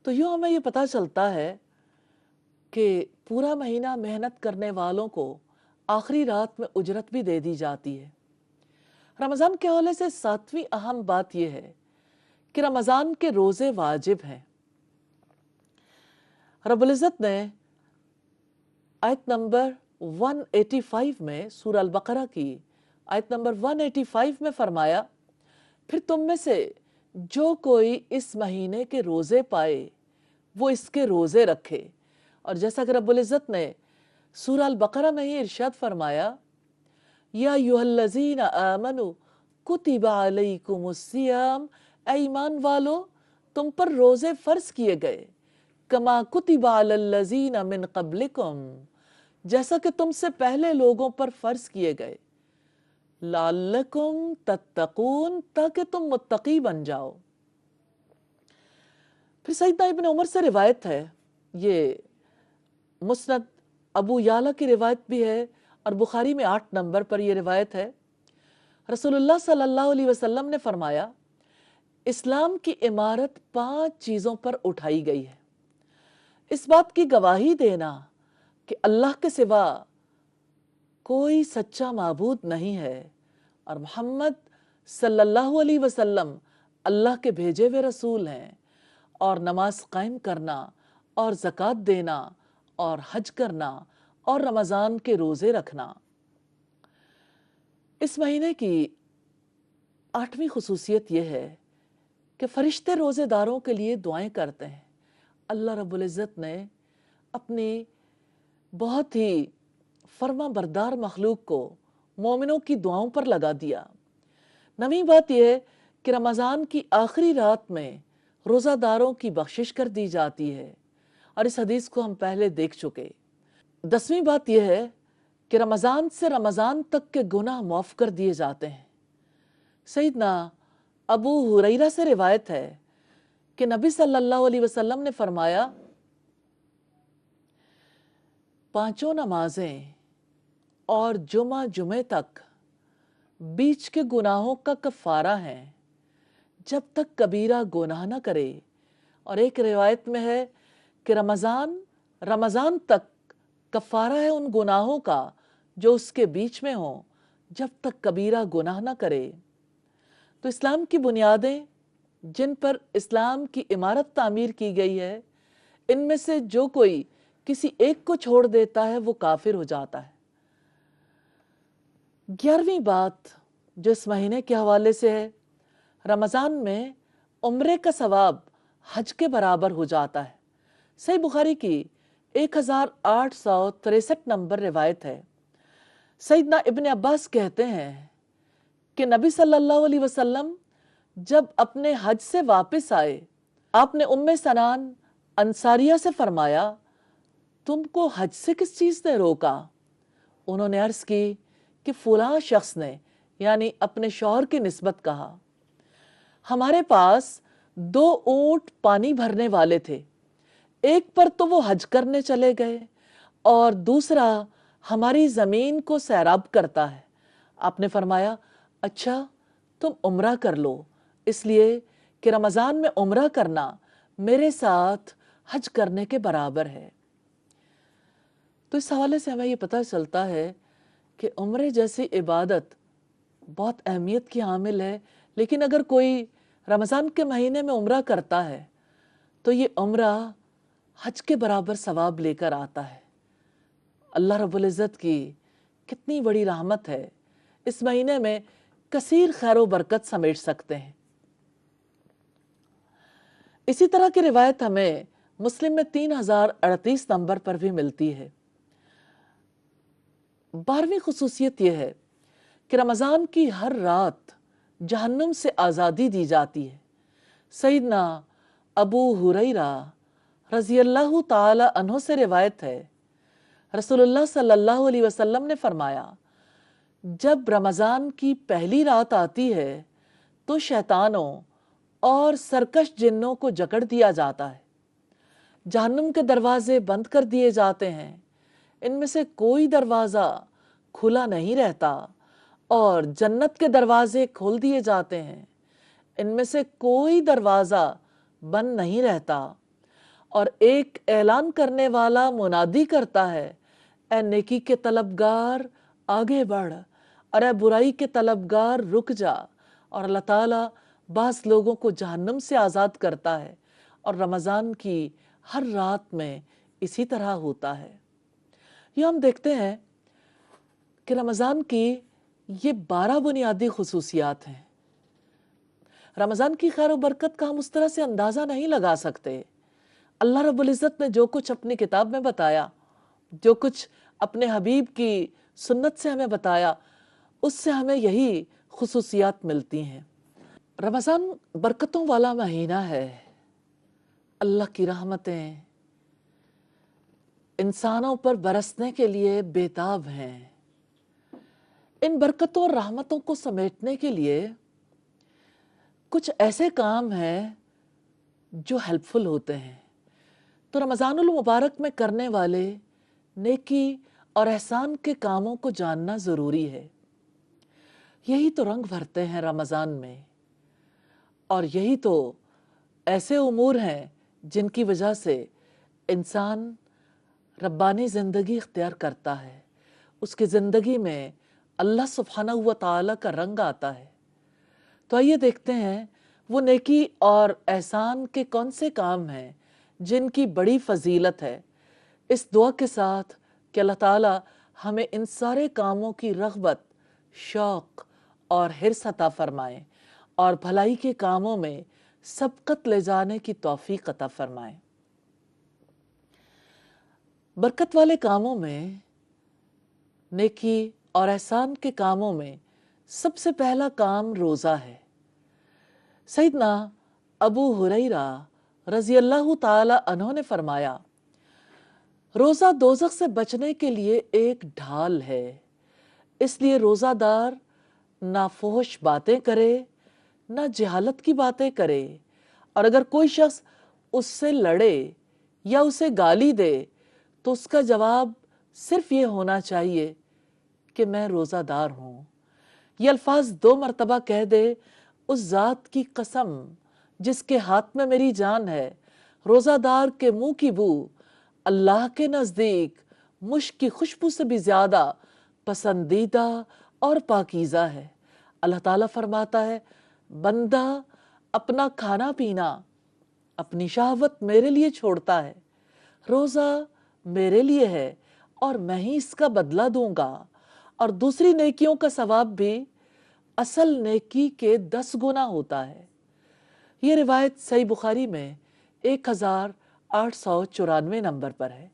تو यूँ हमें ये पता चलता है कि पूरा महीना मेहनत करने वालों को आखिरी रात में उजरत भी दे दी जाती है। रमज़ान के हवाले से सातवीं अहम बात यह है कि रमज़ान के रोज़े वाजिब हैं। रब्बुल इज़्ज़त ने आयत नंबर 185 में सूरह अल बकरा की आयत नंबर 185 में फरमाया, फिर तुम में से जो कोई इस महीने के रोज़े पाए वो इसके रोज़े रखे। और जैसा कि रब्बुल इज़्ज़त ने सूरह अल बकरा में ही इरशाद फरमाया, या अय्युहल्लज़ीना आमनू कुतिबा अलैकुमुस्सियाम, ऐ ईमान वालो तुम पर रोज़े फ़र्ज़ किए गए, कमा कुतिबा अलल्लज़ीना मिन क़ब्लिकुम, जैसा कि तुमसे पहले लोगों पर फ़र्ज़ किए गए, लअल्लकुम तत्तकून, ताकि तुम मुत्तकी बन जाओ। फिर सैयदना इब्न उमर से रिवायत है, ये मुस्नद अबू याला की रिवायत भी है और बुखारी में 8 नंबर पर यह रिवायत है। रसूलुल्लाह सल्लल्लाहु अलैहि वसल्लम ने फरमाया, इस्लाम की इमारत 5 चीज़ों पर उठाई गई है। इस बात की गवाही देना कि अल्लाह के सिवा कोई सच्चा माबूद नहीं है और मोहम्मद सल्लल्लाहु अलैहि वसल्लम अल्लाह के भेजे हुए रसूल हैं, और नमाज कायम करना और ज़कात देना और हज करना और रमज़ान के रोज़े रखना। इस महीने की 8वीं खुसूसियत यह है कि फरिश्ते रोज़ेदारों के लिए दुआएं करते हैं। अल्लाह रब्बुल इज़्ज़त ने अपनी बहुत ही फर्मा बरदार मखलूक को मोमिनों की दुआओं पर लगा दिया। नवीं बात यह है कि रमज़ान की आखिरी रात में रोज़ादारों की बख्शिश कर दी जाती है, और इस हदीस को हम पहले देख चुके। 10वीं बात यह है कि रमज़ान से रमज़ान तक के गुनाह माफ़ कर दिए जाते हैं। सैयदना अबू हुरैरा से रिवायत है कि नबी सल्लल्लाहु अलैहि वसल्लम ने फरमाया, 5 नमाजें और जुमे तक बीच के गुनाहों का कफ़ारा है जब तक कबीरा गुनाह न करे। और एक रिवायत में है कि रमज़ान तक कफ़ारा है उन गुनाहों का जो उसके बीच में हो, जब तक कबीरा गुनाह न करे। तो इस्लाम की बुनियादें जिन पर इस्लाम की इमारत तामीर की गई है, इनमें से जो कोई किसी एक को छोड़ देता है वो काफिर हो जाता है। 11वीं बात जो इस महीने के हवाले से है, रमज़ान में उम्रे का सवाब हज के बराबर हो जाता है। सही बुखारी की 1863 नंबर रिवायत है। सैयदना इब्न अब्बास कहते हैं कि नबी सल्लल्लाहु अलैहि वसल्लम जब अपने हज से वापस आए, आपने उम्मे सनान अंसारिया से फरमाया, तुमको हज से किस चीज़ ने रोका? उन्होंने अर्ज़ की कि फलां शख्स ने, यानी अपने शौहर की निस्बत कहा, हमारे पास 2 ऊंट पानी भरने वाले थे, एक पर तो वो हज करने चले गए और दूसरा हमारी ज़मीन को सैराब करता है। आपने फरमाया, अच्छा तुम उम्रा कर लो, इसलिए कि रमज़ान में उम्रा करना मेरे साथ हज करने के बराबर है। तो इस हवाले से हमें ये पता चलता है कि उम्रे जैसी इबादत बहुत अहमियत की हामिल है, लेकिन अगर कोई रमज़ान के महीने में उम्रा करता है तो ये उम्रा हज के बराबर सवाब लेकर आता है। अल्लाह रब्बुल इज़्ज़त की कितनी बड़ी रहमत है, इस महीने में कसीर खैर व बरकत समेट सकते हैं। इसी तरह की रिवायत हमें मुस्लिम में 3038 नंबर पर भी मिलती है। 12वीं खुसूसियत यह है कि रमज़ान की हर रात जहन्नुम से आज़ादी दी जाती है। सैयदना अबू हुरैरा रज़ियल्लाहु ताला अन्हु से रिवायत है, रसूलुल्लाह सल्लल्लाहु अलैहि वसल्लम ने फरमाया, जब रमज़ान की पहली रात आती है तो शैतानों और सरकश जिन्नों को जकड़ दिया जाता है, जहन्नुम के दरवाजे बंद कर दिए जाते हैं, इनमें से कोई दरवाज़ा खुला नहीं रहता, और जन्नत के दरवाजे खोल दिए जाते हैं, इनमें से कोई दरवाज़ा बंद नहीं रहता। اور ایک اعلان کرنے والا منادی کرتا ہے، اے نیکی کے طلبگار آگے بڑھ، اور اے برائی کے طلبگار رک جا۔ اور اللہ تعالیٰ بعض لوگوں کو جہنم سے آزاد کرتا ہے، اور رمضان کی ہر رات میں اسی طرح ہوتا ہے۔ یہ ہم دیکھتے ہیں کہ رمضان کی یہ 12 بنیادی خصوصیات ہیں۔ رمضان کی خیر و برکت کا ہم اس طرح سے اندازہ نہیں لگا سکتے۔ اللہ رب العزت نے جو کچھ اپنی کتاب میں بتایا، جو کچھ اپنے حبیب کی سنت سے ہمیں بتایا، اس سے ہمیں یہی خصوصیات ملتی ہیں۔ رمضان برکتوں والا مہینہ ہے۔ اللہ کی رحمتیں انسانوں پر برسنے کے لیے بےتاب ہیں۔ ان برکتوں اور رحمتوں کو سمیٹنے کے لیے کچھ ایسے کام ہیں جو ہیلپ فل ہوتے ہیں۔ تو رمضان المبارک میں کرنے والے نیکی اور احسان کے کاموں کو جاننا ضروری ہے۔ یہی تو رنگ بھرتے ہیں رمضان میں، اور یہی تو ایسے امور ہیں جن کی وجہ سے انسان ربانی زندگی اختیار کرتا ہے، اس کی زندگی میں اللہ سبحانہ و تعالیٰ کا رنگ آتا ہے۔ تو آئیے دیکھتے ہیں وہ نیکی اور احسان کے کون سے کام ہیں جن کی بڑی فضیلت ہے، اس دعا کے ساتھ کہ اللہ تعالیٰ ہمیں ان سارے کاموں کی رغبت، شوق اور حرص عطا فرمائیں، اور بھلائی کے کاموں میں سبقت لے جانے کی توفیق عطا فرمائیں۔ برکت والے کاموں میں، نیکی اور احسان کے کاموں میں سب سے پہلا کام روزہ ہے۔ سیدنا ابو ہریرہ رضی اللہ تعالی عنہ نے فرمایا، روزہ دوزخ سے بچنے کے لیے ایک ڈھال ہے، اس لیے روزہ دار نہ فحش باتیں کرے، نہ جہالت کی باتیں کرے، اور اگر کوئی شخص اس سے لڑے یا اسے گالی دے تو اس کا جواب صرف یہ ہونا چاہیے کہ میں روزہ دار ہوں۔ یہ الفاظ 2 مرتبہ کہہ دے، اس ذات کی قسم جس کے ہاتھ میں میری جان ہے، روزہ دار کے منہ کی بو اللہ کے نزدیک مشک کی خوشبو سے بھی زیادہ پسندیدہ اور پاکیزہ ہے۔ اللہ تعالیٰ فرماتا ہے، بندہ اپنا کھانا پینا، اپنی شہوت میرے لیے چھوڑتا ہے، روزہ میرے لیے ہے اور میں ہی اس کا بدلہ دوں گا، اور دوسری نیکیوں کا ثواب بھی اصل نیکی کے 10 گنا ہوتا ہے۔ یہ روایت صحیح بخاری میں 1894 نمبر پر ہے۔